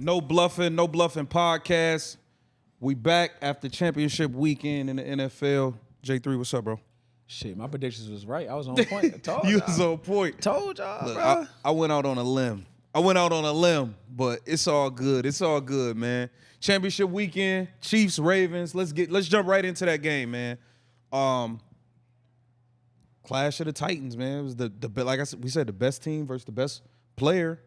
No Bluffin Podcast. We back after championship weekend in the NFL. J3, what's up, bro? Shit, my predictions was right. I was on point. I told You y'all. was on point. Told y'all, Look, bro. I went out on a limb. But it's all good. It's all good, man. Championship weekend, Chiefs, Ravens. Let's jump right into that game, man. Clash of the Titans, man. It was the like I said, we said the best team versus the best player.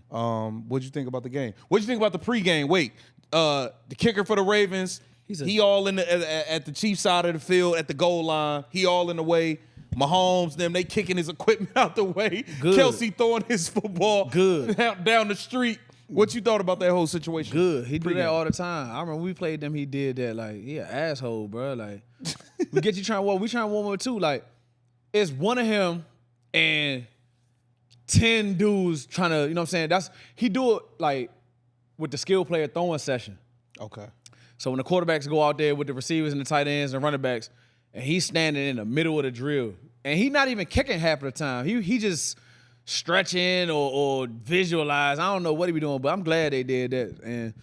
What'd you think about the game? What'd you think about the pregame? Wait, the kicker for the Ravens, he all in the at the Chiefs side of the field at the goal line. He all in the way. Mahomes, they kicking his equipment out the way. Good. Kelsey throwing his football Good. down the street. What you thought about that whole situation? Good. He do that all the time. I remember we played them. He did that. Like, he an asshole, bro. Like, we get you trying to walk. We trying to warm up too. Like, it's one of him and 10 dudes trying to, you know what I'm saying? He do it like with the skill player throwing session. Okay. So when the quarterbacks go out there with the receivers and the tight ends and running backs, and he's standing in the middle of the drill, and he not even kicking half of the time. He just stretching or visualize. I don't know what he be doing, but I'm glad they did that, and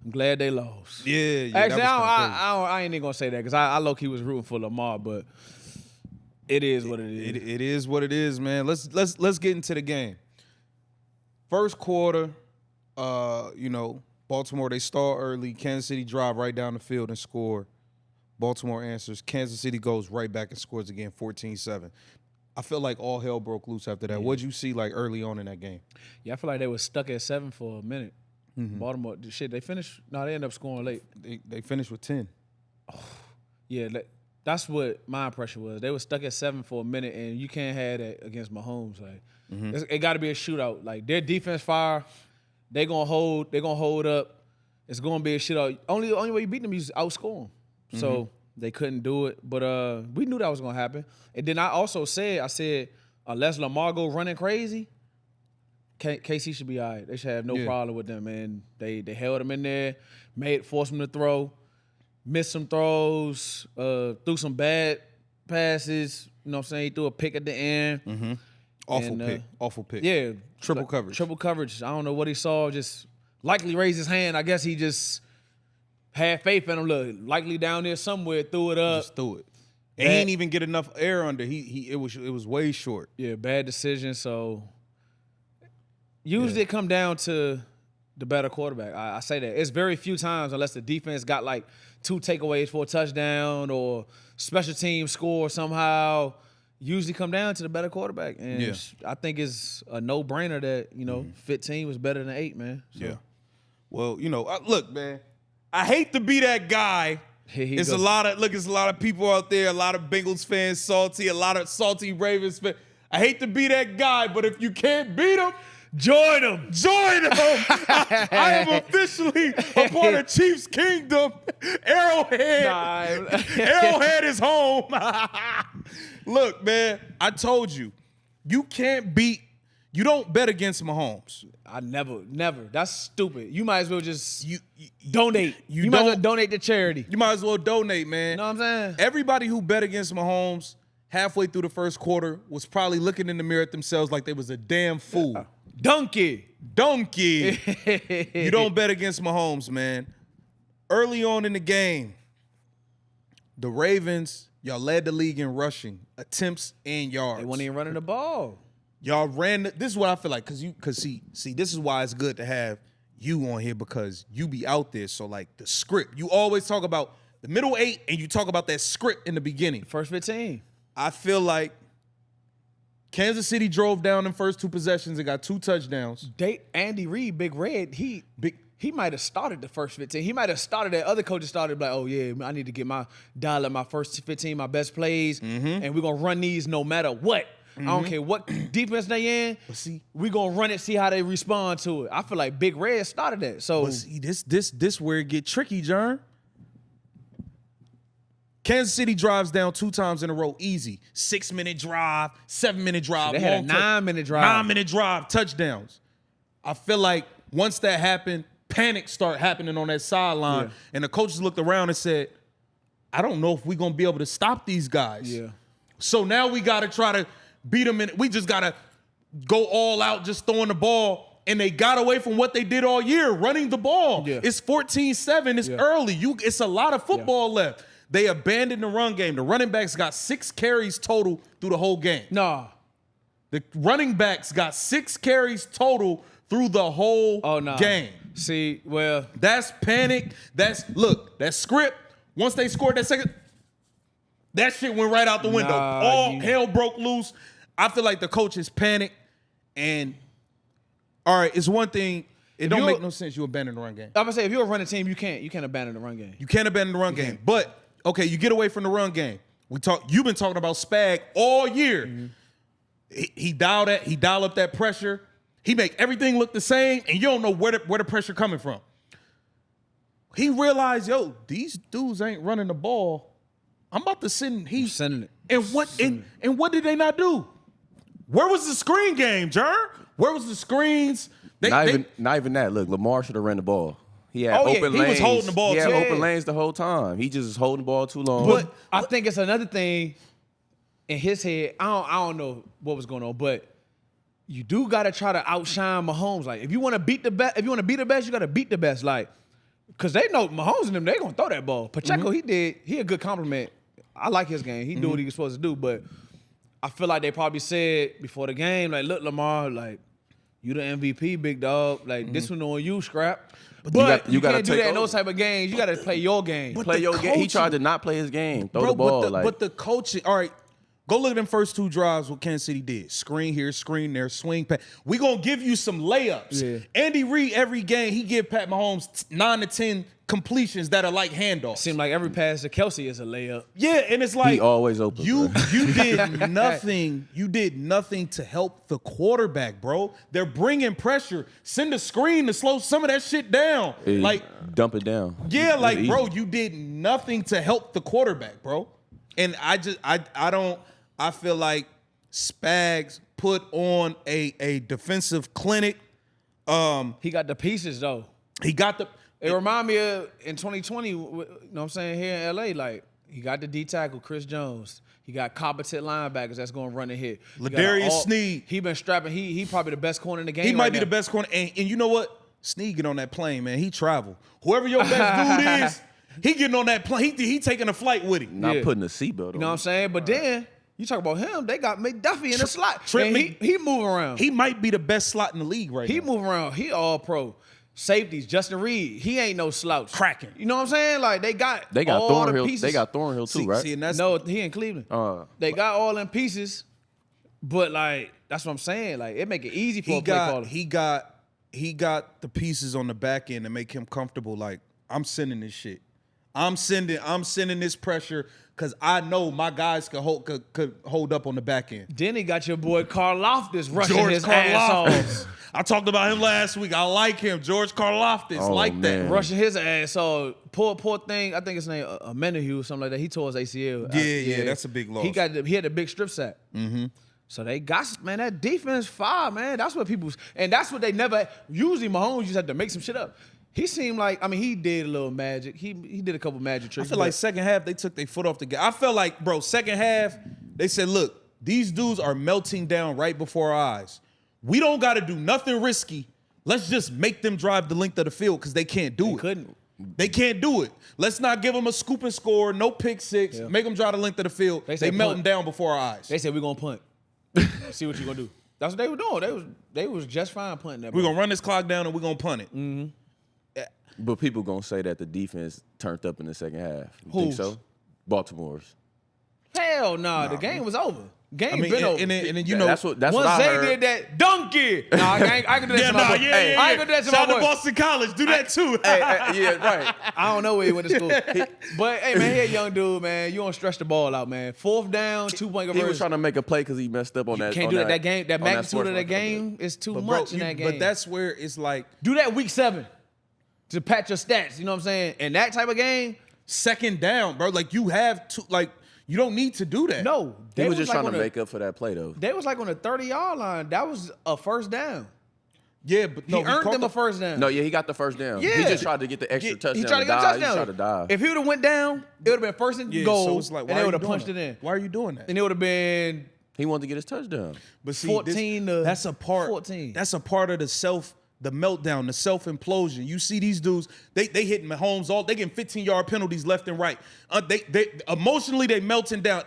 I'm glad they lost. Yeah. Actually, I ain't even gonna say that because I low-key was rooting for Lamar, but it is what it is. It is what it is, man. Let's get into the game. First quarter, Baltimore, they start early. Kansas City drive right down the field and score. Baltimore answers. Kansas City goes right back and scores again, 14-7. I feel like all hell broke loose after that. What'd you see like early on in that game? Yeah, I feel like they was stuck at 7 for a minute. Baltimore, they finished. No, they ended up scoring late. They finished with 10. Yeah, that's what my impression was. They were stuck at 7 for a minute, and you can't have that against Mahomes. Like, it got to be a shootout. Like, their defense fire, they gonna hold up. It's gonna be a shootout. Only way you beat them is outscore them. So they couldn't do it, but we knew that was gonna happen. And then I also said, unless Lamar go running crazy, KC should be all right. They should have no problem with them, man. They held him in there, forced him to throw, missed some throws, threw some bad passes. You know what I'm saying? He threw a pick at the end. Awful pick. Yeah. Triple coverage. Triple coverage. I don't know what he saw. Just likely raised his hand. I guess he just had faith in him. Look, likely down there somewhere, threw it up. Just threw it. And he didn't even get enough air under. It was way short. Yeah, bad decision. So usually it come down to the better quarterback. I say that. It's very few times unless the defense got like 2 takeaways for a touchdown or special team score somehow. Usually come down to the better quarterback. And I think it's a no-brainer that, 15 was better than 8, man. So. Yeah. Well, look, man. I hate to be that guy. It's a lot of people out there, a lot of Bengals fans salty, a lot of salty Ravens fans. I hate to be that guy, but if you can't beat them, join them. Join them. I am officially a part of Chiefs Kingdom. Arrowhead. Arrowhead is home. Look, man, I told you, you don't bet against Mahomes. I never. That's stupid. You might as well just donate. You might as well donate to charity. You might as well donate, man. You know what I'm saying? Everybody who bet against Mahomes halfway through the first quarter was probably looking in the mirror at themselves like they was a damn fool. Donkey. You don't bet against Mahomes, man. Early on in the game, the Ravens, y'all led the league in rushing, attempts, and yards. They weren't even running the ball. Y'all ran. This is what I feel like, cause see, this is why it's good to have you on here because you be out there. So like the script, you always talk about the middle 8, and you talk about that script in the beginning. First 15. I feel like Kansas City drove down in first 2 possessions and got 2 touchdowns. Andy Reid, Big Red, he might have started the first 15. He might have started that. Other coaches started like, oh yeah, I need to get my dial at my first 15, my best plays, and we're gonna run these no matter what. I don't care what defense they in. But see, we gonna run it, see how they respond to it. I feel like Big Red started that. So see, this where it get tricky, Jern. Kansas City drives down 2 times in a row, easy. 6-minute drive, 7-minute drive. So they had a 9-minute drive. 9-minute drive, touchdowns. I feel like once that happened, panic start happening on that sideline, and the coaches looked around and said, I don't know if we're gonna be able to stop these guys. Yeah. So now we gotta try to beat them in. We just gotta go all out, just throwing the ball. and they got away from what they did all year, running the ball. Yeah. It's 14-7. It's early. It's a lot of football left. They abandoned the run game. The running backs got 6 carries total through the whole game. Nah. The running backs got 6 carries total through the whole game. See, well, that's panic. That script. Once they scored that second, that shit went right out the window. All hell broke loose. I feel like the coaches panicked. And all right, it's one thing. It don't make no sense you abandon the run game. I'm gonna say if you're a running team, you can't abandon the run game. You can't abandon the run game. But okay, you get away from the run game. You've been talking about Spag all year. Mm-hmm. He dial up that pressure. He make everything look the same, and you don't know where the pressure coming from. He realized, these dudes ain't running the ball. I'm about to send. He's sending it. And what did they not do? Where was the screen game, Jer? Where was the screens? Not even that. Look, Lamar should have ran the ball. He had open lanes. He was holding the ball. He had open lanes the whole time. He just was holding the ball too long. But I think it's another thing in his head. I don't know what was going on, but you do got to try to outshine Mahomes. Like, if you want to beat the best, you got to beat the best. Like, because they know Mahomes and them, they going to throw that ball. Pacheco, he a good compliment. I like his game. He do what he was supposed to do, but I feel like they probably said before the game, like, look, Lamar, like, you the MVP, big dog. Like, this one on you, scrap. But you can't do that in those type of games. You got to play your game. Play your game. He tried to not play his game. Throw the ball. But the coaching, all right, go look at them first 2 drives what Kansas City did. Screen here, screen there, swing pass. We going to give you some layups. Yeah. Andy Reid, every game, he give Pat Mahomes 9 to 10 completions that are like handoffs. Seems like every pass to Kelsey is a layup. Yeah, and it's like he always open. You did nothing. You did nothing to help the quarterback, bro. They're bringing pressure. Send a screen to slow some of that shit down. Like dump it down. Yeah, like bro, you did nothing to help the quarterback, bro. And I feel like Spags put on a defensive clinic. He got the pieces though. It remind me of in 2020, you know what I'm saying, here in LA, like, he got the D tackle, Chris Jones. He got competent linebackers that's going to run and hit. Ladarius Sneed. He been strapping. He probably the best corner in the game. He might be the best corner. And you know what? Sneed get on that plane, man. He travel. Whoever your best dude is, he getting on that plane. He taking a flight with him. Not putting a seatbelt on. You know what I'm saying? But then, you talk about him, they got McDuffie in the slot. He move around. He might be the best slot in the league right now. He move around. He all pro. Safeties, Justin Reed, he ain't no slouch. Cracking. You know what I'm saying? Like, they got all Thornhill. the pieces. They got Thornhill too, right? No, he in Cleveland. They got all them pieces, but like, that's what I'm saying. Like, it make it easy for a play caller. He got the pieces on the back end to make him comfortable. Like, I'm sending this shit. I'm sending this pressure because I know my guys could hold up on the back end. Then he got your boy Karlaftis rushing his ass off. I talked about him last week. I like him. George Karlaftis, that. Rushing his ass off. Poor thing, I think his name Menahue or something like that. He tore his ACL. Yeah, that's a big loss. He had a big strip sack. Mm-hmm. So they got, man, that defense fire, man. That's what and that's what they never, usually Mahomes just had to make some shit up. He seemed like, he did a little magic. He did a couple magic tricks. I feel like second half, they took their foot off the gas. I felt like, bro, second half, they said, look, these dudes are melting down right before our eyes. We don't got to do nothing risky. Let's just make them drive the length of the field because they can't do it. They can't do it. Let's not give them a scoop and score, no pick six. Yeah. Make them drive the length of the field. They melting down before our eyes. They said, we're going to punt. See what you're going to do. That's what they were doing. They was just fine punting that. We're going to run this clock down and we're going to punt it. Mm-hmm. Yeah. But people going to say that the defense turned up in the second half. You think so? Baltimore's. Hell nah, the game was over. Game been over. And then you know, that's what once I heard. They did that, donkey. Nah, I can do that to my boy. I ain't gonna do that to my boy. Shout out to Boston College. Do that too. Yeah, right. I don't know where he went to school. But, hey, man, he a young dude, man. You don't stretch the ball out, man. 4th down, 2-point conversion. He was trying to make a play because he messed up on that. Can't do that. That game, that magnitude of that game is too much in that game. But that's where it's like. Do that week 7 to patch your stats. You know what I'm saying? And that type of game. Second down, bro. Like, you have to, like, you don't need to do that. No. He was just trying to make up for that play, though. They was like on the 30-yard line. That was a first down. Yeah, but he earned them a first down. No, yeah, he got the first down. Yeah. He just tried to get the extra touchdown. He tried to get a touchdown. He tried to dive. If he would have went down, it would have been first and goal, so it's like, and they would have punched it in. Why are you doing that? And it would have been He wanted to get his touchdown. But see, 14 to that's a part. 14. That's a part of the meltdown, the self-implosion. You see these dudes, they hitting Mahomes they getting 15-yard penalties left and right. They emotionally they melting down.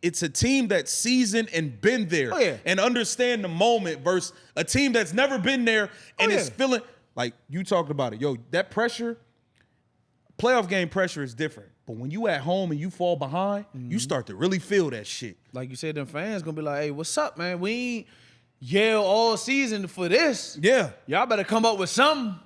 It's a team that's seasoned and been there and understand the moment versus a team that's never been there and is feeling like you talked about it. Yo, that pressure, playoff game pressure is different. But when you at home and you fall behind, you start to really feel that shit. Like you said, them fans gonna be like, hey, what's up, man? We ain't yell all season for this. Yeah. Y'all better come up with something.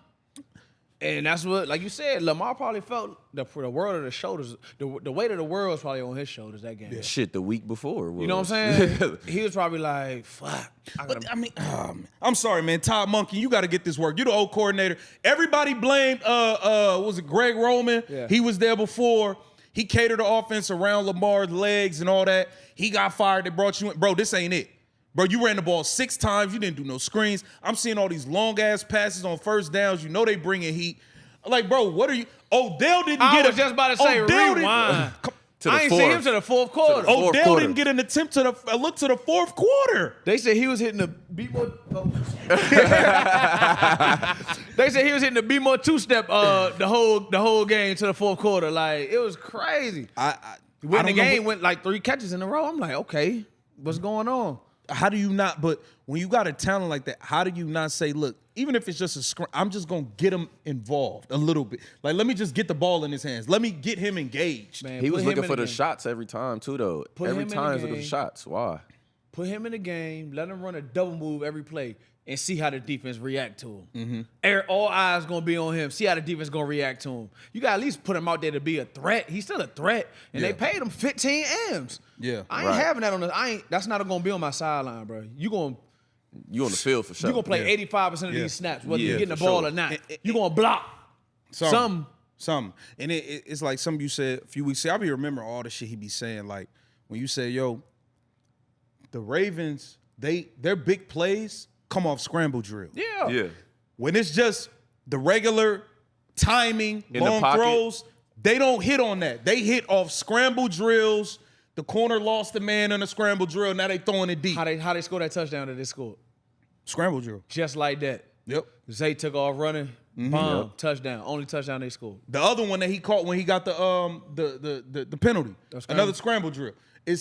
And that's what, like you said, Lamar probably felt for the world of the shoulders, the weight of the world was probably on his shoulders that game. Yeah. Shit, the week before. You know what I'm saying? He was probably like, fuck. I'm sorry, man. Todd Monken, you got to get this work. You're the old coordinator. Everybody blamed, was it Greg Roman? Yeah. He was there before. He catered the offense around Lamar's legs and all that. He got fired. They brought you in. Bro, this ain't it. Bro, you ran the ball 6 times. You didn't do no screens. I'm seeing all these long-ass passes on first downs. You know they bringing heat. Like, bro, what are you? Odell didn't get I was just about to say, rewind. I ain't see him to the fourth quarter. Odell didn't get an attempt to look to the fourth quarter. They said he was hitting the They said he was hitting the be more two-step the whole game to the fourth quarter. Like, it was crazy. When the game went like 3 catches in a row, I'm like, okay, what's going on? How do you not? But when you got a talent like that, how do you not say, look, even if it's just a scrum, I'm just going to get him involved a little bit. Like, let me just get the ball in his hands. Let me get him engaged. Man, he was looking for the shots every time, too, though. Every time he's looking for shots. Why? Put him in the game, let him run a double move every play, and see how the defense react to him. All eyes going to be on him. See how the defense going to react to him. You got to at least put him out there to be a threat. He's still a threat, and they paid him 15 M's. Yeah, I ain't having that on the. That's not going to be on my sideline, bro. You on the field for sure. You gonna play 85% of these snaps, whether you're getting the ball or not. You gonna block some. And it's like something you said a few weeks ago. I be remembering all the shit he be saying. Like when you say, "Yo, the Ravens, their big plays come off scramble drill." Yeah. When it's just the regular timing, long throws, they don't hit on that. They hit off scramble drills. The corner lost the man on a scramble drill. Now they throwing it deep. How they score that touchdown that they scored? Scramble drill. Just like that. Yep. Zay took off running. Bomb. Touchdown. Only touchdown they scored. The other one that he caught when he got the penalty. Another scramble drill. I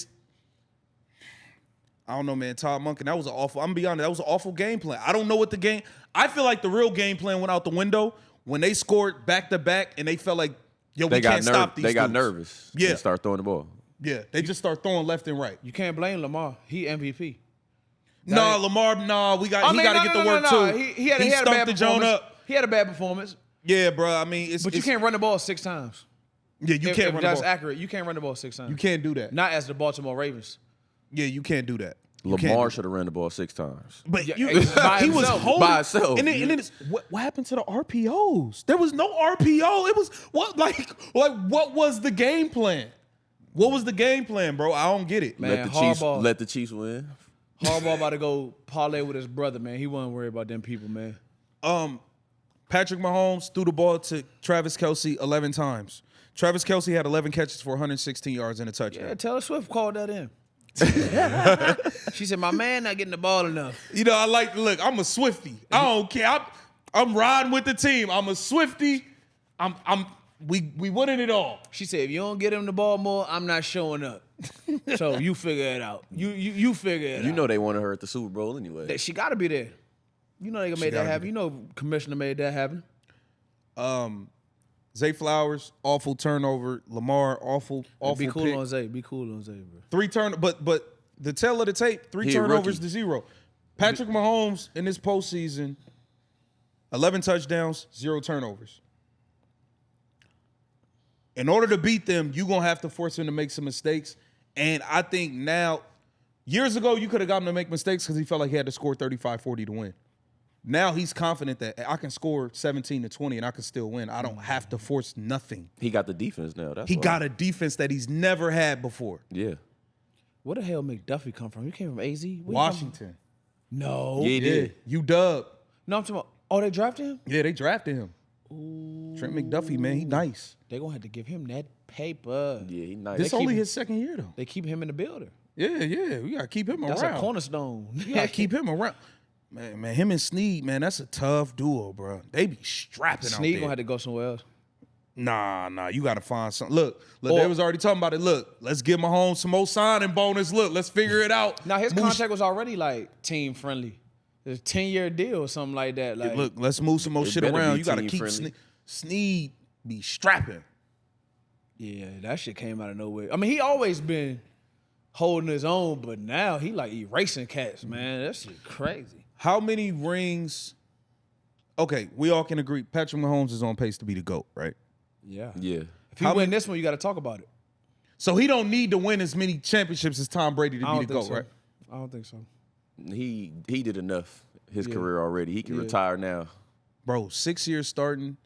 don't know, man. Todd Monken, that was an awful. I'm gonna be honest, that was an awful game plan. I don't know what the game. I feel like the real game plan went out the window when they scored back to back and they felt like, yo, we can't stop these. They got nervous. Yeah. And start throwing the ball. Yeah, they just start throwing left and right. You can't blame Lamar. He MVP. Lamar, he got to get the work too. He had a bad performance. He had a bad performance. Yeah, bro. I mean, but you can't run the ball 6 times. Yeah, you can't run the ball. That's accurate. You can't run the ball 6 times. You can't do that. Not as the Baltimore Ravens. Yeah, you can't do that. Lamar should have ran the ball 6 times. But he was holding by himself. And then what happened to the RPOs? There was no RPO. It was what was the game plan? What was the game plan, bro? I don't get it. Man, let the Chiefs win. Harbaugh about to go parlay with his brother, man. He wasn't worried about them people, man. Patrick Mahomes threw the ball to Travis Kelce 11 times. Travis Kelce had 11 catches for 116 yards and a touchdown. Yeah, Taylor Swift called that in. She said, my man not getting the ball enough. You know, look, I'm a Swiftie. I don't care. I'm riding with the team. I'm a Swiftie. We winning it all. She said, if you don't get him the ball more, I'm not showing up. So you figure it out. You figure it out. You know they wanted her at the Super Bowl anyway. She got to be there. You know they gonna make that happen. You know Commissioner made that happen. Zay Flowers, awful turnover. Lamar, awful Be cool pick. on Zay. Be cool on Zay, bro. 3 but the tail of the tape, 3 turnovers to 0. Patrick Mahomes in this postseason, 11 touchdowns, 0 turnovers. In order to beat them, you're going to have to force him to make some mistakes. And I think now, years ago, you could have gotten him to make mistakes because he felt like he had to score 35-40 to win. Now he's confident that I can score 17-20 and I can still win. I don't have to force nothing. He got the defense now. He got a defense that he's never had before. Yeah. Where the hell McDuffie come from? He came from AZ? Washington. No. Yeah, he did. UW. No, I'm talking about, they drafted him? Yeah, they drafted him. Ooh. Trent McDuffie, man, he nice. They're going to have to give him that paper. Yeah, he nice. This only his second year, though. They keep him in the building. Yeah. We gotta keep him That's around. a cornerstone. You gotta keep him around. Man, him and Snead, man, that's a tough duo, bro. They be strapping out there. Snead gonna have to go somewhere else. Nah, you gotta find something. Look, they was already talking about it. Look, let's give Mahomes some more signing bonus. Look, let's figure it out. Now his contract was already like team friendly. It's a 10-year deal or something like that. Like, look, let's move some more shit around. You gotta keep Snead be strapping. Yeah, that shit came out of nowhere. I mean, he always been holding his own, but now he like erasing cats, man. That shit crazy. How many rings? Okay, we all can agree Patrick Mahomes is on pace to be the GOAT, right? Yeah. If he win this one, you got to talk about it. So he don't need to win as many championships as Tom Brady to be the GOAT, right? I don't think so. He did enough his career already. He can retire now. Bro, 6 years starting.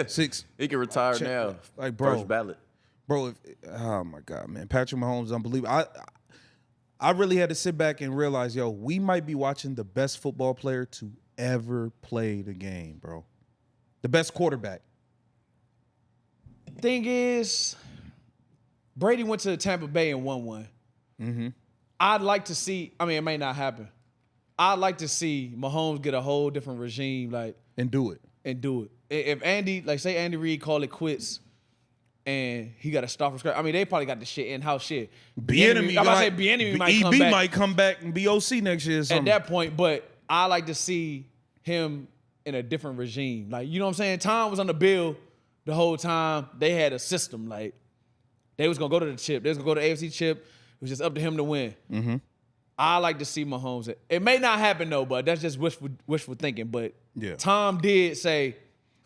6. He can retire now. Like, bro. First ballot. Bro, oh my God, man. Patrick Mahomes is unbelievable. I really had to sit back and realize, yo, we might be watching the best football player to ever play the game, bro. The best quarterback. Thing is, Brady went to Tampa Bay and won one. Mm-hmm. I'd like to see, I mean, it may not happen. I'd like to see Mahomes get a whole different regime, like, and do it. If Andy, like, say Andy Reid call it quits and he got to start from scratch. I mean, they probably got the shit in-house shit. Bieniemy might come back and be OC next year or something. At that point, but I like to see him in a different regime. Like, you know what I'm saying? Tom was on the bill the whole time. They had a system. Like, they was going to go to the chip. They was going to go to AFC chip. It was just up to him to win. Mm-hmm. I like to see Mahomes. It may not happen, though, but that's just wishful thinking. But yeah. Tom did say,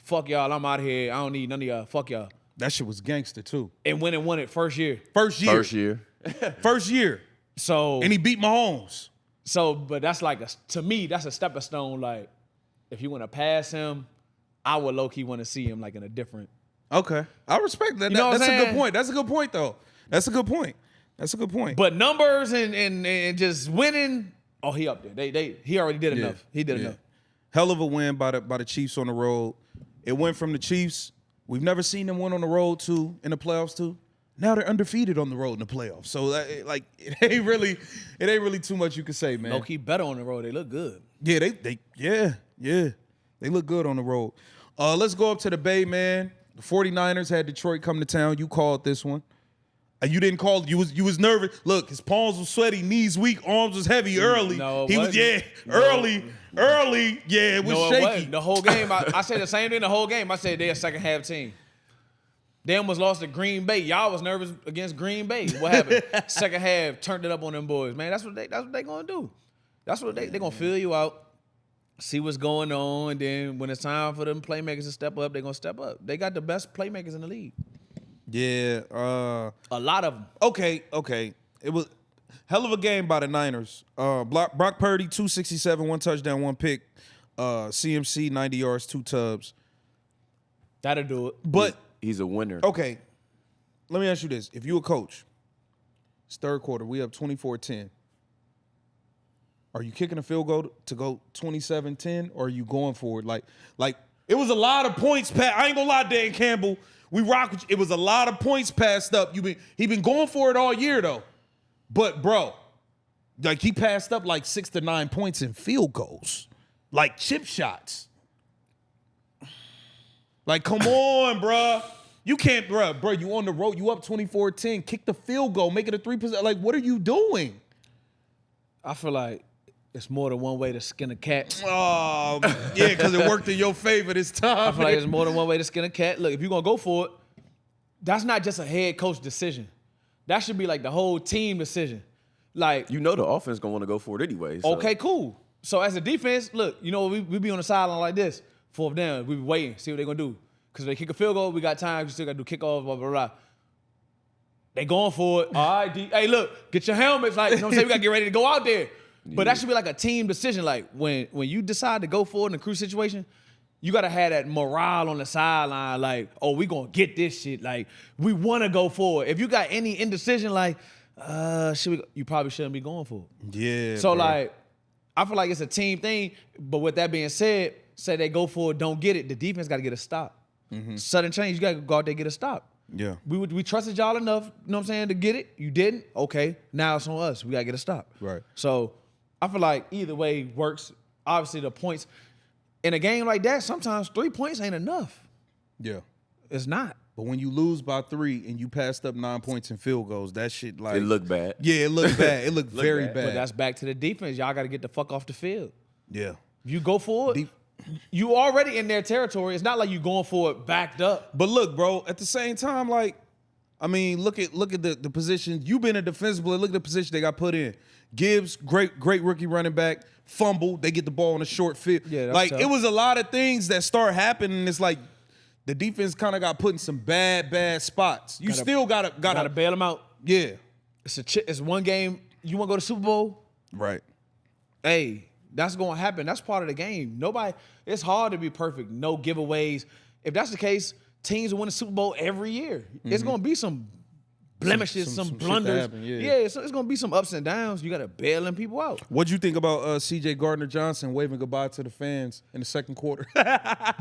fuck y'all, I'm out of here. I don't need none of y'all. Fuck y'all. That shit was gangster, too. And went and won it first year. First year. So, and he beat Mahomes. So, but that's like, to me, that's a stepping stone. Like, if you want to pass him, I would low-key want to see him, like, in a different. Okay. I respect that. That's a good point. That's a good point, though. That's a good point. But numbers and just winning, oh, he up there. He already did enough. He did enough. Hell of a win by the Chiefs on the road. It went from the Chiefs. We've never seen them win on the road, too, in the playoffs, too. Now they're undefeated on the road in the playoffs. So, it ain't really too much you can say, man. Low-key better on the road. They look good. Yeah, they look good on the road. Let's go up to the Bay, man. The 49ers had Detroit come to town. You called this one. You didn't call. You was nervous. Look, his palms were sweaty, knees weak, arms was heavy early. No, he was early. Yeah, it was shaky. Wasn't. The whole game, I said the same thing. The whole game, I said they're a second half team. They almost lost to Green Bay. Y'all was nervous against Green Bay. What happened? Second half, turned it up on them boys. Man, that's what they gonna do. That's what they gonna fill you out, see what's going on, and then when it's time for them playmakers to step up, they're gonna step up. They got the best playmakers in the league. Yeah, a lot of them. Okay. It was hell of a game by the Niners. Brock Purdy, 267, 1 touchdown, 1 pick. CMC, 90 yards, 2 tubs. That'll do it. But he's a winner. Okay, let me ask you this: if you a coach, it's third quarter, we up 24-10. Are you kicking a field goal to go 27-10, or are you going for it? Like it was a lot of points. I ain't gonna lie, Dan Campbell. We rock with you. It was a lot of points passed up. He been going for it all year though. But bro, like he passed up like 6 to 9 points in field goals, like chip shots. Like come on, bro. You can't, bro. You on the road. You up 24-10. Kick the field goal. Make it a 3%. Like what are you doing? I feel like it's more than one way to skin a cat. Oh, yeah, because it worked in your favor this time. I feel like there's more than one way to skin a cat. Look, if you're going to go for it, that's not just a head coach decision. That should be like the whole team decision. Like, the offense going to want to go for it anyway. So. Okay, cool. So as a defense, look, we be on the sideline like this. 4th down, we be waiting, see what they're going to do. Because if they kick a field goal, we got time. We still got to do kickoff, blah, blah, blah. They going for it. All right, hey, look, get your helmets. Like, you know what I'm saying? We got to get ready to go out there. But that should be like a team decision. Like when you decide to go forward in a cruise situation, you gotta have that morale on the sideline. Like, oh, we gonna get this shit. Like, we wanna go forward. If you got any indecision, like, you probably shouldn't be going for it. Yeah. So bro. like, I feel like it's a team thing. But with that being said, say they go for it, don't get it. The defense gotta get a stop. Mm-hmm. Sudden change, you gotta go out there and get a stop. Yeah. We trusted y'all enough, you know what I'm saying, to get it. You didn't? Okay. Now it's on us. We got to get a stop. Right. So I feel like either way works. Obviously, the points in a game like that, sometimes 3 points ain't enough. Yeah. It's not. But when you lose by 3 and you passed up 9 points in field goals, that shit like It looked bad. Yeah, it looked bad. It looked very bad. But that's back to the defense. Y'all got to get the fuck off the field. Yeah. You go for it. You already in their territory. It's not like you going for it backed up. But look, bro, at the same time, like, I mean, look at the position. You've been a defensive player. Look at the position they got put in. Gibbs, great rookie running back, fumble. They get the ball in a short field. Yeah, that's like tough. it was a lot of things that start happening. It's like the defense kind of got put in some bad spots. You still gotta bail them out. Yeah. It's one game. You want to go to Super Bowl? Right. Hey, that's going to happen. That's part of the game. It's hard to be perfect. No giveaways. If that's the case, teams will win the Super Bowl every year. It's going to be some blemishes, some shit blunders. that happen, yeah. It's going to be some ups and downs. You got to bail them people out. What'd you think about C.J. Gardner-Johnson waving goodbye to the fans in the second quarter?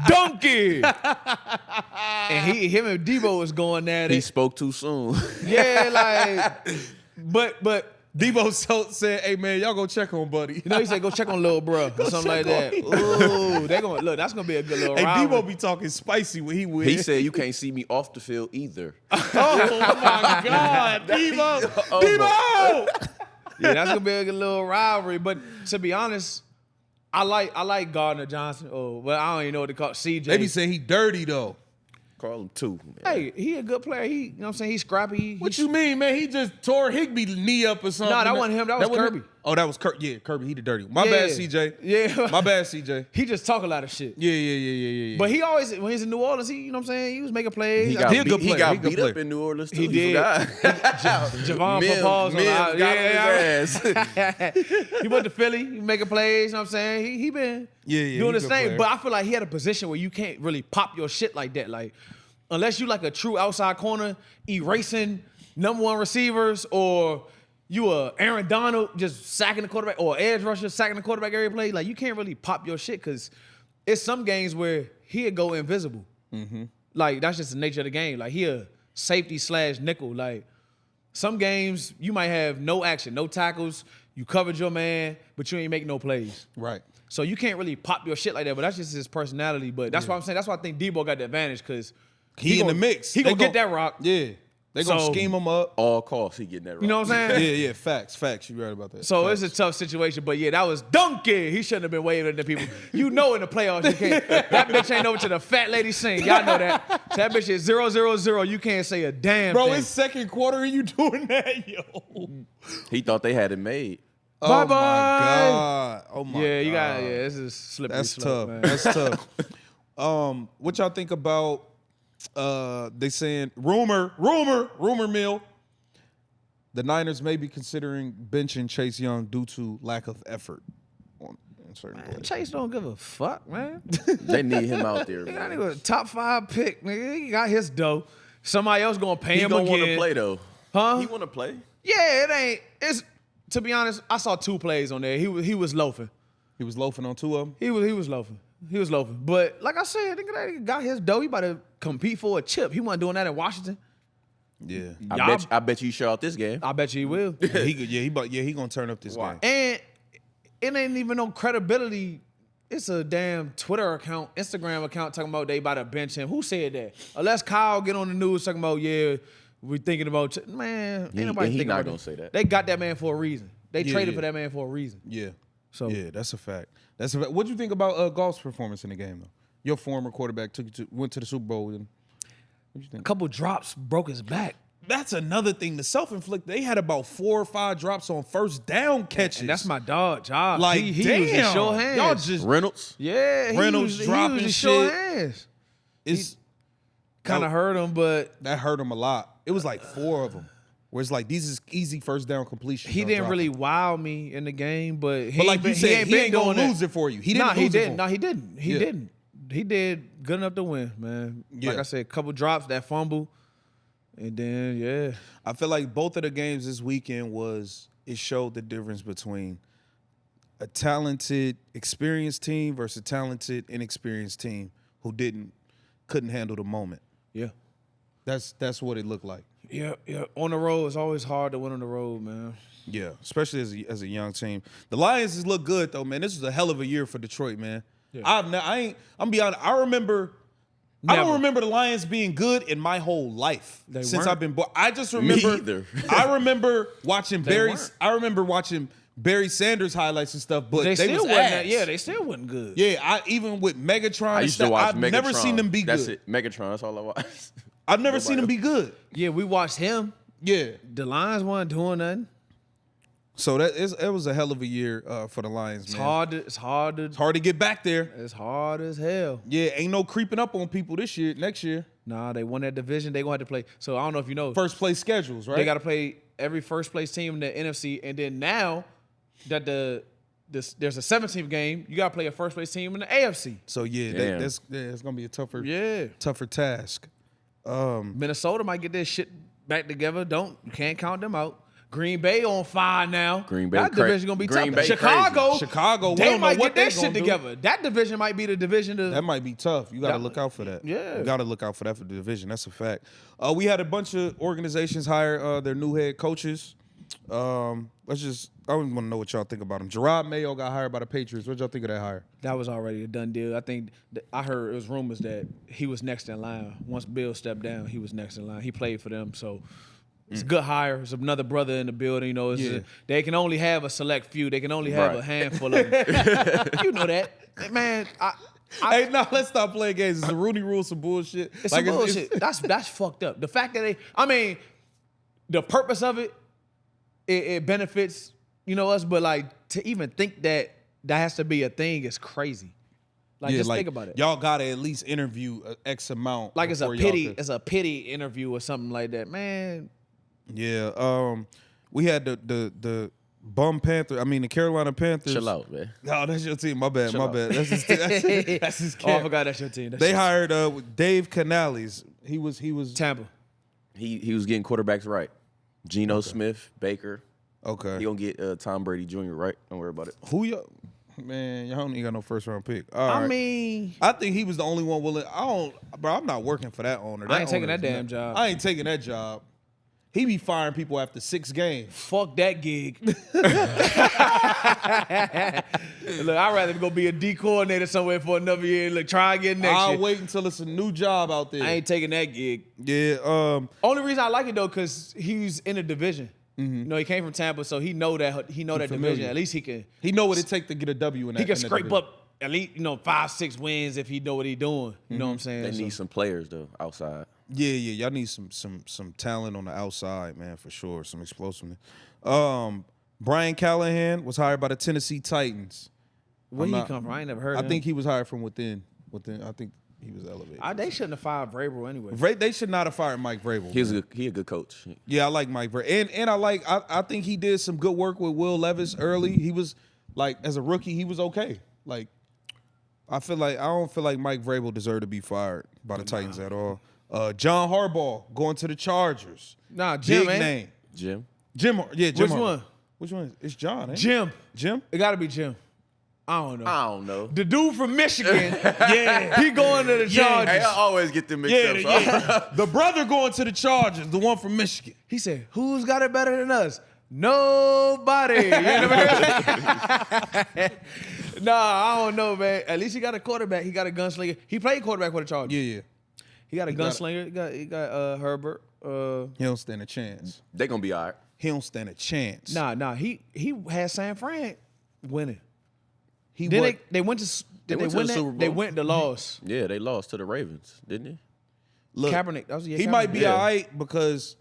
Donkey! And him and Debo was going at it. He spoke too soon. Yeah, like, but Debo said, "Hey man, y'all go check on Buddy." you know, he said, go check on little bro or something like that. Ooh, they gonna look. That's gonna be a good little Hey, rivalry. Debo be talking spicy when he wins. He said you can't see me off the field either. "Oh my God, Debo, Debo!" Yeah, that's gonna be a good little rivalry. But to be honest, I like Gardner Johnson. Oh, but I don't even know what to call CJ. They be saying he dirty though. Call him two. Hey, he a good player. You know what I'm saying? He's scrappy. What you mean, man? He just tore Higby knee up or something. Nah, that wasn't him. That was wasn't Kirby. him? Oh, that was Kirby. Yeah, Kirby. He the dirty one. My Yeah. bad, CJ. Yeah. My bad, CJ. He just talk a lot of shit. Yeah. But he always, when he's in New Orleans, you know what I'm saying? He was making plays. He got He a good beat, player. He a good beat up player. in New Orleans too. He did. Javon Mims Papa's on the got yeah, on his ass. he went to Philly, he making plays, you know what I'm saying? He been Yeah, doing he his good thing. player. But I feel like he had a position where you can't really pop your shit like that. Like, unless you like a true outside corner, erasing number one receivers, or you a Aaron Donald just sacking the quarterback, or edge rusher sacking the quarterback every play, like you can't really pop your shit because it's some games where he'll go invisible. Like, that's just the nature of the game. Like, he a safety / nickel. Like, some games you might have no action, no tackles, you covered your man, but you ain't make no plays. Right. So you can't really pop your shit like that, but that's just his personality. But that's why I'm saying, that's why I think Debo got the advantage, because He in the mix. He They gonna get that rock. Yeah. They gonna So- scheme him up. All costs, he getting that right. You know what I'm saying? Yeah. Facts. You right about that. So Facts. it's a tough situation, but yeah, that was donkey. He shouldn't have been waving at the people. You know, in the playoffs, you can't. That bitch ain't over to the fat lady sing. Y'all know that. So that bitch is 0-0-0. You can't say a damn Bro, thing. it's second quarter and you doing that, yo. He thought they had it made. Oh Bye-bye. my God. Oh my God. Yeah, you got. Yeah, this is slippery That's slope, tough. man. That's tough. What y'all think about they saying rumor mill. The Niners may be considering benching Chase Young due to lack of effort on certain plays. Chase don't give a fuck, man. They need him out there, That man. nigga a top 5 pick, nigga. He got his dough. Somebody else gonna pay He him don't again. want to play though. Huh? He want to play. Yeah, it ain't. It's, to be honest, I saw 2 plays on there. He was loafing. He was loafing on 2 of them. He was loafing. But like I said, nigga, that nigga got his dough. He about to compete for a chip. He wasn't doing that in Washington. Yeah. I bet you he show out this game. I bet you he will. He gonna turn up this game. And it ain't even no credibility. It's a damn Twitter account, Instagram account talking about they about to bench him. Who said that? Unless Kyle get on the news talking about, yeah, we thinking about, man, ain't nobody he thinking not about gonna that. say that. They got that man for a reason. They Yeah, traded yeah. for that man for a reason. Yeah. So- yeah, that's a fact. That's a fact. What'd you think about Goff's performance in the game though? Your former quarterback went to the Super Bowl. And what'd you A think? couple drops broke his back. That's another thing. The self-inflicted. They had about 4 or 5 drops on first down catches. And that's my dog, job. like he damn. used his sure hands. Y'all just Reynolds. yeah, Reynolds he dropping used his sure shit. hands. it's Kind of hurt him, but that hurt him a lot. It was like 4 of them. Where it's like these is easy first down completion. he didn't really wow me in the game. But he But like ain't you been, said, he ain't gonna doing lose that. it for you. He didn't. Nah, he lose it didn't. for No, him. he didn't. He Yeah. didn't. He did good enough to win, man. Like Yeah. I said, a couple drops, that fumble, and then yeah. I feel like both of the games this weekend it showed the difference between a talented, experienced team versus a talented, inexperienced team who couldn't handle the moment. Yeah. That's what it looked like. Yeah. On the road, it's always hard to win on the road, man. Yeah, especially as a young team. The Lions just look good though, man. This was a hell of a year for Detroit, man. Yeah. I'm gonna be honest. I don't remember the Lions being good in my whole life since I've been born. I just remember. Me either. I remember watching Barry Sanders highlights and stuff, but they still was wasn't. ass. Yeah, they still wasn't good. Yeah, even with Megatron, I used to watch I've Megatron. never seen them be That's good. it. Megatron. That's all I watched. I've never seen them be good. Yeah, we watched him. Yeah, The Lions weren't doing nothing. so it was a hell of a year for the Lions, man. It's hard to get back there. It's hard as hell. Yeah, ain't no creeping up on people next year. Nah, they won that division. They gonna have to play. So I don't know if you know. First place schedules, right? They got to play every first place team in the NFC, and then now that there's a 17th game, you got to play a first place team in the AFC. So it's gonna be a tougher task. Minnesota might get their shit back together. You can't count them out. Green Bay on fire now. That division gonna be tough. Chicago, they might get their shit together. That division might be the division. That might be tough. You got to look out for that. Yeah, you got to look out for that for the division. That's a fact. We had a bunch of organizations hire their new head coaches. I want to know what y'all think about him. Gerard Mayo got hired by the Patriots. What y'all think of that hire? That was already a done deal. I think I heard it was rumors that he was next in line. Once Bill stepped down, he was next in line. He played for them, so it's a good hire. It's another brother in the building. You know, they can only have a select few. They can only have a handful of them. You know that, man. Hey, no, let's stop playing games. It's a Rooney Rule, some bullshit. It's some bullshit. That's fucked up. The fact that the purpose of it benefits, us, but like to even think that has to be a thing is crazy. Like, just think about it. Y'all gotta at least interview X amount. Like it's a pity interview or something like that, man. Yeah. We had the the Carolina Panthers. Chill out, man. No, that's your team. My bad. That's his team. That's his Oh, I forgot that's your team. They hired Dave Canales. He was Tampa. He was getting quarterbacks right. Geno Smith, Baker. Okay. He gonna get Tom Brady Jr. right. Don't worry about it. Who y'all? Man, y'all don't even got no first round pick. I mean, I think he was the only one willing. I'm not working for that owner. I ain't taking that damn job. I ain't taking that job. He be firing people after 6 games. Fuck that gig. Look, I'd rather go be a D coordinator somewhere for another year. Look, try again next year. I'll wait until it's a new job out there. I ain't taking that gig. Yeah. Only reason I like it though, because he's in a division. Mm-hmm. He came from Tampa, so he know that division. At least he can. He know what it takes to get a W in that. He can scrape up at least 5-6 wins if he know what he doing. You know what I'm saying? They need some players though outside. Yeah. Y'all need some talent on the outside, man, for sure. Some explosiveness. Brian Callahan was hired by the Tennessee Titans. Where he come from? I ain't never heard of him. I think he was hired from within. I think he was elevated. They shouldn't have fired Vrabel anyway. They should not have fired Mike Vrabel. He a good coach. Yeah, I like Mike Vrabel. And I think he did some good work with Will Levis early. He was as a rookie, he was okay. I don't feel like Mike Vrabel deserved to be fired by the Titans at all. John Harbaugh going to the Chargers. Nah, Jim, big name. Jim. Jim. Yeah, Jim. Which one? Which one? It's John. Ain't Jim. Jim. It got to be Jim. I don't know. The dude from Michigan, he going to the Chargers. Hey, I always get them mixed up. Yeah. The brother going to the Chargers, the one from Michigan. He said, "Who's got it better than us? Nobody." You never heard that? Nah, I don't know, man. At least he got a quarterback. He got a gunslinger. He played quarterback for the Chargers. Yeah. He got a gunslinger. He got Herbert. He don't stand a chance. They gonna be all right. He don't stand a chance. Nah. He had San Fran winning. They went to the Super Bowl. They went to loss. Yeah, they lost to the Ravens, didn't they? Look, Kaepernick. That was he might be all right because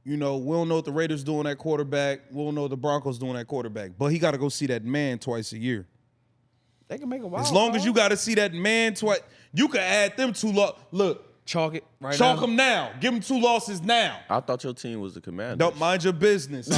we don't know what the Raiders doing at quarterback. We don't know what the Broncos doing at quarterback. But he got to go see that man twice a year. They can make a wild. As long as you got to see that man twice, you can add them 2 losses. Look. Chalk it right now. Chalk them now. Give them 2 losses now. I thought your team was the Commanders. Don't mind your business.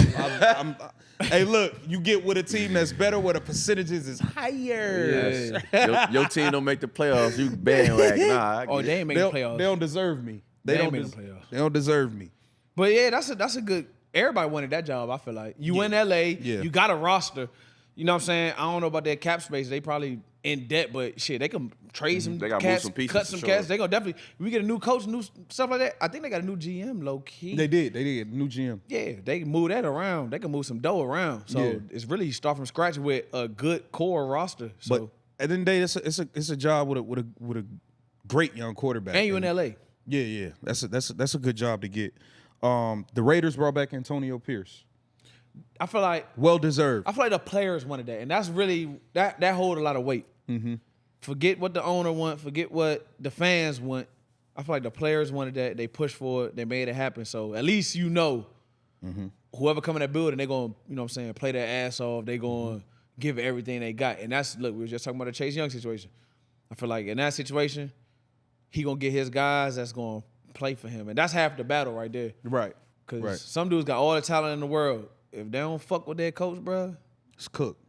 Hey, look, you get with a team that's better where the percentages is higher. Yeah. your team don't make the playoffs. You bandwagon. Nah, they ain't making the playoffs. They don't deserve me. They ain't making the playoffs. They don't deserve me. But yeah, that's a good. Everybody wanted that job. I feel like you in LA. Yeah. You got a roster. You know what I'm saying? I don't know about their cap space. They probably in debt, but shit, they can trade some They gotta move cats, some pieces cut for some sure. cats. They gonna definitely. We get a new coach, new stuff like that. I think they got a new GM, low key. They did new GM. Yeah, they can move that around. They can move some dough around. So Yeah. it's really start from scratch with a good core roster. So But at the end of the day, it's a job with a great young quarterback. and you in LA. Yeah. That's a good job to get. The Raiders brought back Antonio Pierce. I feel like Well deserved. the players wanted that, and that's really that hold a lot of weight. Mm-hmm. Forget what the owner want. Forget what the fans want. I feel like the players wanted that. They pushed for it. They made it happen. So at least whoever come in that building, they gonna play their ass off. They gonna give everything they got. And that's look. We were just talking about the Chase Young situation. I feel like in that situation, he gonna get his guys that's gonna play for him, and that's half the battle right there. Right. Because some dudes got all the talent in the world. If they don't fuck with their coach, bro, It's cooked.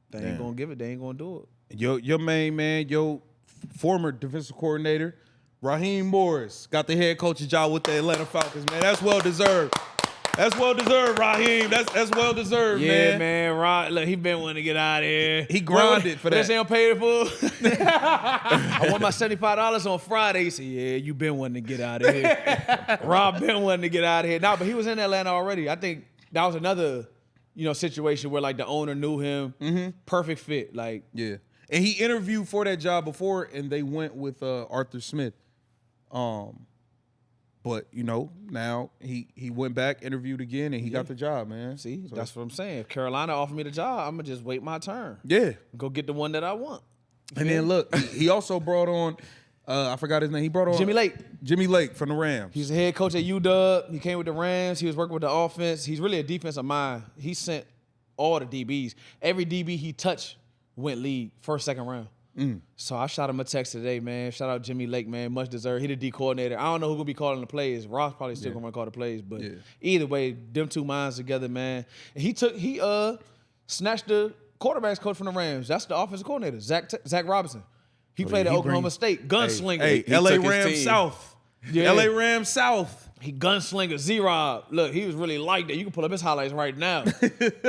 they ain't gonna give it. They ain't gonna do it. Your main man, your former defensive coordinator, Raheem Morris, got the head coach's job with the Atlanta Falcons, man. That's well deserved. That's well deserved, Raheem. That's well deserved, Yeah, man. man. Rod, look, he been wanting to get out of here. He grinded for that. They say I'm paid for. I want my $75 on Friday. He said, "Yeah, you been wanting to get out of here." Rob been wanting to get out of here. Nah, but he was in Atlanta already. I think that was another, situation where like the owner knew him. Perfect fit. Like, Yeah. And he interviewed for that job before, and they went with Arthur Smith. But now he went back, interviewed again, and he got the job, man. see, So, that's what I'm saying. If Carolina offered me the job, I'm gonna just wait my turn. yeah. Go get the one that I want. And then look, he also brought on I forgot his name. He brought on Jimmy Lake from the Rams. He's the head coach at UW. He came with the Rams. He was working with the offense. He's really a defensive mind. He sent all the DBs. Every DB he touched went lead first, second round. So I shot him a text today, man. Shout out Jimmy Lake, man. Much deserved. He the D coordinator. I don't know who gonna be calling the plays. Ross probably still gonna call the plays, but either way, them two minds together, man. And he snatched the quarterbacks coach from the Rams. That's the offensive coordinator, Zach Robinson. He played at Oklahoma State. Gunslinger. Hey, He LA took his Rams team. South. Yeah. LA Rams South. He gunslinger, Z-Rob. Look, he was really like that. You can pull up his highlights right now.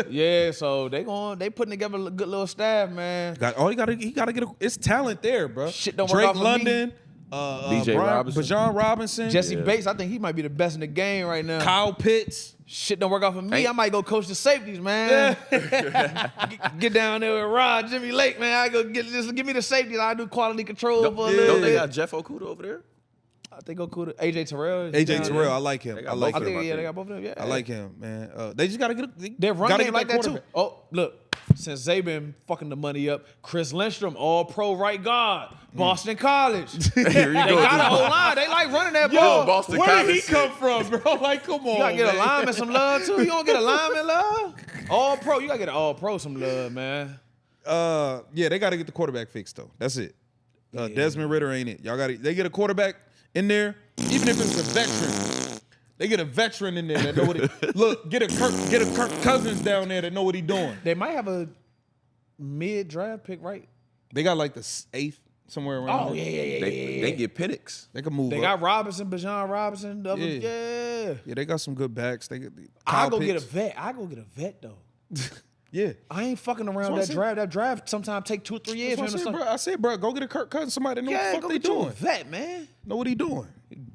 Yeah, so they putting together a good little staff, man. He gotta get it's talent there, bro. Shit don't work Drake out for me. London, BJ Robinson. Bajan Robinson, Jesse Bates, I think he might be the best in the game right now. Kyle Pitts. Shit don't work out for me. I might go coach the safeties, man. Get down there with Rod, Jimmy Lake, man. I go give me the safeties. I do quality control for a little Don't they bit. got Jeff Okuda over there? I think go cool to AJ Terrell. AJ Terrell, I like him. They got I like both I of him. them. think they got both of them. Yeah, I like him, man. They just gotta get Their run gotta game get like that too. quarterback. Oh, look, since they been fucking the money up, Chris Lindstrom, all pro right guard, Boston College. Here you They go. got a whole line. They like running that Yo, ball. Boston where College did he shit. come from, bro? Like, come on, You gotta get man. a lineman some love too. You don't get a lineman love. All pro, you gotta get an all pro some love, man. Yeah, they gotta get the quarterback fixed though. That's it. Desmond Ritter ain't it. They get a quarterback in there, even if it's a veteran. They get a veteran in there that know what it. Look, get a Kirk Cousins down there that know what he doing. They might have a mid-draft pick, right? They got like the 8th somewhere around. Oh, there. They get Penix. They can move. They up. got Robinson, Bajan Robinson. Yeah. Yeah, they got some good backs. They get I Kyle go get a Pitts. vet. I go get a vet though. Yeah. I ain't fucking around That's that what I draft. That draft sometimes take 2 or 3 years. That's what man, or I said, bro, go get a Kirk Cousins, somebody that know yeah, what the go fuck they get you a doing. vet, man. Know what he doing.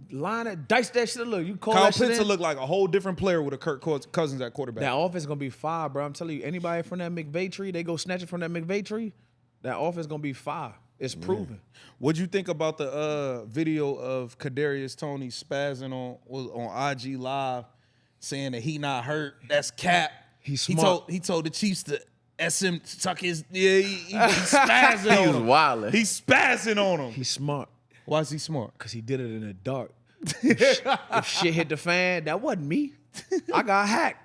Line that, dice that shit. Look, you call Kyle that shit Pitts in. will look like a whole different player with a Kirk Cousins at quarterback. That offense is gonna be fire, bro. I'm telling you, anybody from that McVay tree, they go snatch it from that McVay tree. That offense is gonna be fire. It's proven. What'd you think about the video of Kadarius Toney spazzing on IG Live, saying that he not hurt? That's cap. He's smart. He told the Chiefs to SM tuck his. Yeah, he's spazzing on He was him. wildin'. He's spazzing on him. He's smart Why is he smart? because he did it in the dark. If shit hit the fan, that wasn't me. I got hacked.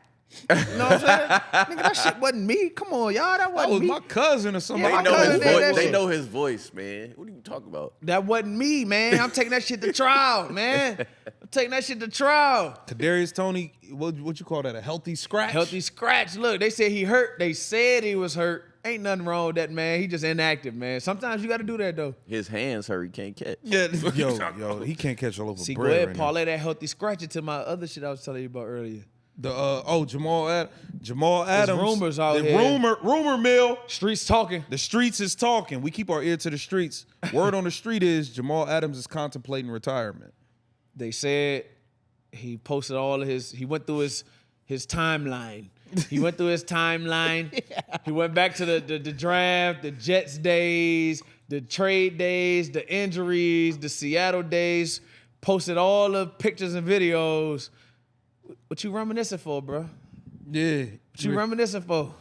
You know what I'm saying? Nigga, that shit wasn't me. Come on, y'all. That That wasn't was me. my cousin or somebody. Yeah, They my know cousin his did that voice. They shit. know his voice, man. What are you talking about? That wasn't me, man. I'm taking that shit to trial, man. I'm taking that shit to trial. Kadarius Toney, what you call that? A healthy scratch? Healthy scratch. Look, they said he hurt. They said he was hurt. Ain't nothing wrong with that, man. He just inactive, man. Sometimes you got to do that, though. His hands hurt. He can't catch. Yeah, yo, he can't catch all over See, go bread ahead, right parlay that healthy scratch into my other shit I was telling you about earlier. Jamal Adams. rumors out the here. Rumor mill. Streets talking. The streets is talking. We keep our ear to the streets. Word on the street is Jamal Adams is contemplating retirement. They said he posted all of he went through his timeline. He went through his timeline. He went back to the draft, the Jets days, the trade days, the injuries, the Seattle days, posted all the pictures and videos. What you reminiscing for, bro? Yeah. What you reminiscing for?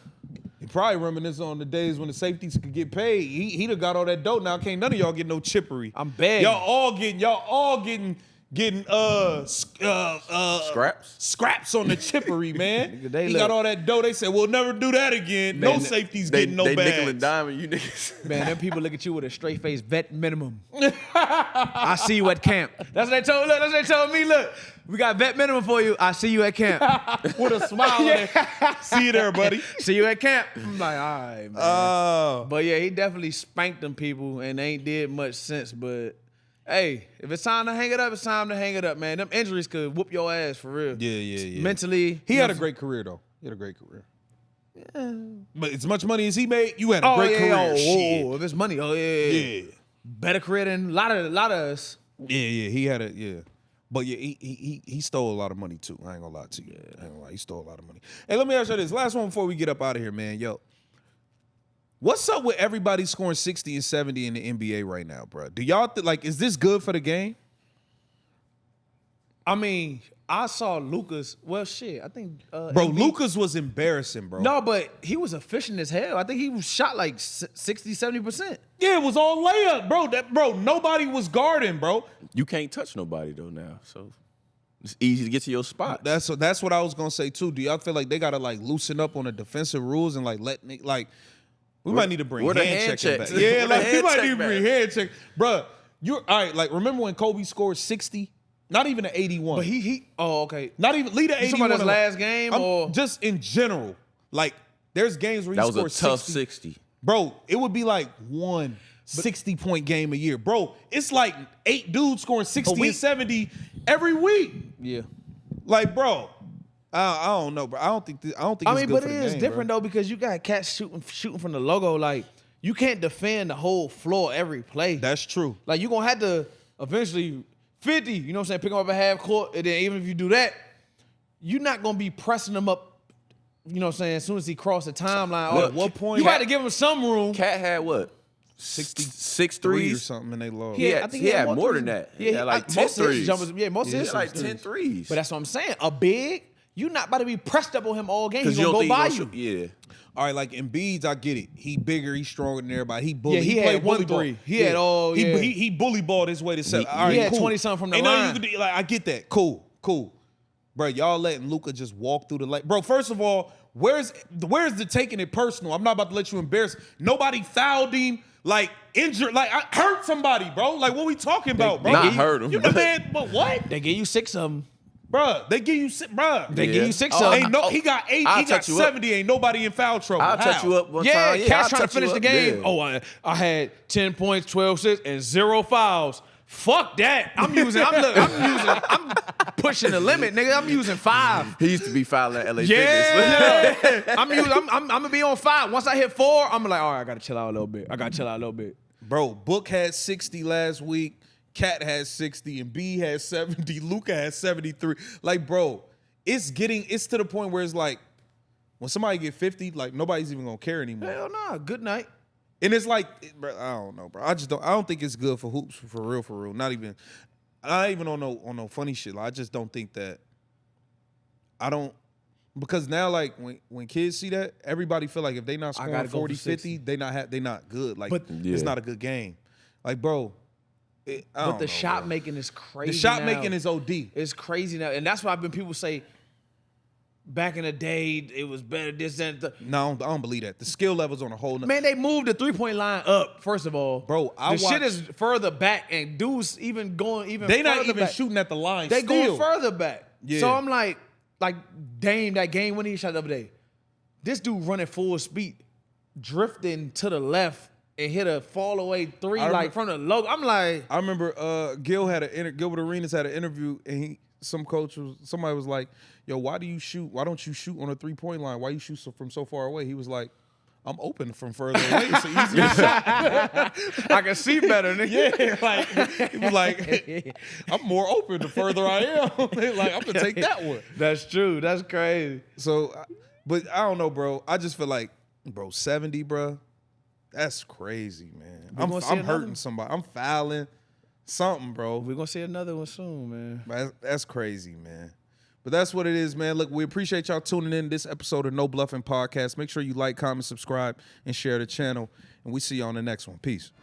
He probably reminiscing on the days when the safeties could get paid. He done got all that dough. Now can't none of y'all get no chippery. I'm begging. Y'all all getting scraps on the chippery, man. He got all that dough. They said we'll never do that again. Man, no safeties getting no bags. They nickel and diamond, you niggas. Man, them people look at you with a straight face vet minimum. I see you at camp. That's what they told. Look, that's what they told me. Look, we got vet minimum for you. I see you at camp with a smile. Yeah. See you there, buddy. See you at camp. I'm like, all right, man. But yeah, he definitely spanked them people and ain't did much since. But hey, if it's time to hang it up, it's time to hang it up, man. Them injuries could whoop your ass for real. Yeah. Mentally. He had a great career, though. He had a great career. Yeah. But as much money as he made, you had a great career. If it's money, yeah. Better career than a lot of us. Yeah. He had But yeah, he stole a lot of money, too. I ain't gonna lie to you. I ain't gonna lie. He stole a lot of money. Hey, let me ask you this. Last one before we get up out of here, man. Yo. What's up with everybody scoring 60 and 70 in the NBA right now, bro? Do y'all is this good for the game? I mean, I saw Luka's. Well, shit, I think. Luka's was embarrassing, bro. No, but he was efficient as hell. I think he was shot like 60, 70%. Yeah, it was all layup, bro. Nobody was guarding, bro. You can't touch nobody though now, so it's easy to get to your spot. That's what I was gonna say too. Do y'all feel like they gotta loosen up on the defensive rules and we might need to bring hand checking back. Yeah, we might need to bring hand check. Bruh, you're all right. Remember when Kobe scored 60? Not even an 81. But okay. Not even lead an 81. Talking about his last game or just in general. There's games where he scores 60. That was a tough 60. Bro, it would be one 60-point game a year. Bro, it's 8 dudes scoring 60 and 70 every week. Yeah. Bro. I don't know, bro. I don't think it's good for the game, but it is different though because you got cats shooting from the logo. You can't defend the whole floor every play. That's true. You're gonna have to eventually 50. You know what I'm saying? Pick them up at half court, and then even if you do that, you're not gonna be pressing them up. You know what I'm saying? As soon as he crossed the timeline, at what point you got to give him some room. Cat had what? 6 threes or something, and they lost. I think he had more than that. He had 10 threes. Most of his jumpers, 10 threes. But that's what I'm saying. A big. You're not about to be pressed up on him all game. He's going to go by you. Yeah. All right, Embiid's, I get it. He bigger, he's stronger than everybody. He bully. Yeah, he had 1-3. He had all. He bully balled his way to 7. All right, he had 20-something from the line. You could I get that. Cool. Bro, y'all letting Luka just walk through the lane. Bro, first of all, where's the taking it personal? I'm not about to let you embarrass. Nobody fouled him. Injured, I hurt somebody, bro. What we talking about, bro? Not hurt him. You the man, but what? They gave you 6 of them. Bruh, they give you 6, bruh. They give you 6 of them. He got 8, he got 70, ain't nobody in foul trouble. I'll touch you up one time. Yeah, Cat's trying to finish the game. Yeah. I had 10 points, 12 assists, and 0 fouls. Fuck that. I'm pushing the limit, nigga. I'm using 5. He used to be fouling at LA Fitness. I'm gonna be on 5. Once I hit 4, I'm like, all right, I gotta chill out a little bit. Bro, Book had 60 last week. Cat has 60 and B has 70. Luka has 73. Bro, it's to the point where it's when somebody get 50, nobody's even gonna care anymore. Hell nah, good night. And it's bro, I don't know, bro. I don't think it's good for hoops for real. Not even on no funny shit. I just don't think that. Because now when kids see that, everybody feel if they not scoring 40, 50, they not good. It's not a good game. Bro. But the shot making is crazy. The shot making is OD. It's crazy now, and that's why people say back in the day it was better. This and that. No, I don't believe that. The skill levels on a whole. Man, they moved the 3-point line up. First of all, bro, shit is further back, and dudes even going even. They not even back. shooting at the line. They going further back. Yeah. So I'm like Dame, that game when he shot the other day. This dude running full speed, drifting to the left. And hit a fall away 3 from the logo. I'm like, I remember Gilbert Arenas had an interview and some coach somebody was like, yo, why don't you shoot on a 3-point line? Why you shoot from so far away? He was like, I'm open from further away. It's an easier shot. I can see better, nigga. Yeah, like he was like, I'm more open the further I am. Like, I'm gonna take that one. That's true. That's crazy. So, but I don't know, bro. I just feel like, bro, 70, bro. That's crazy, man. I'm hurting somebody. I'm fouling something, bro. We're gonna see another one soon, man. That's crazy, man. But that's what it is, man. Look, we appreciate y'all tuning in this episode of No Bluffin Podcast. Make sure you like, comment, subscribe, and share the channel. And we see you on the next one. Peace.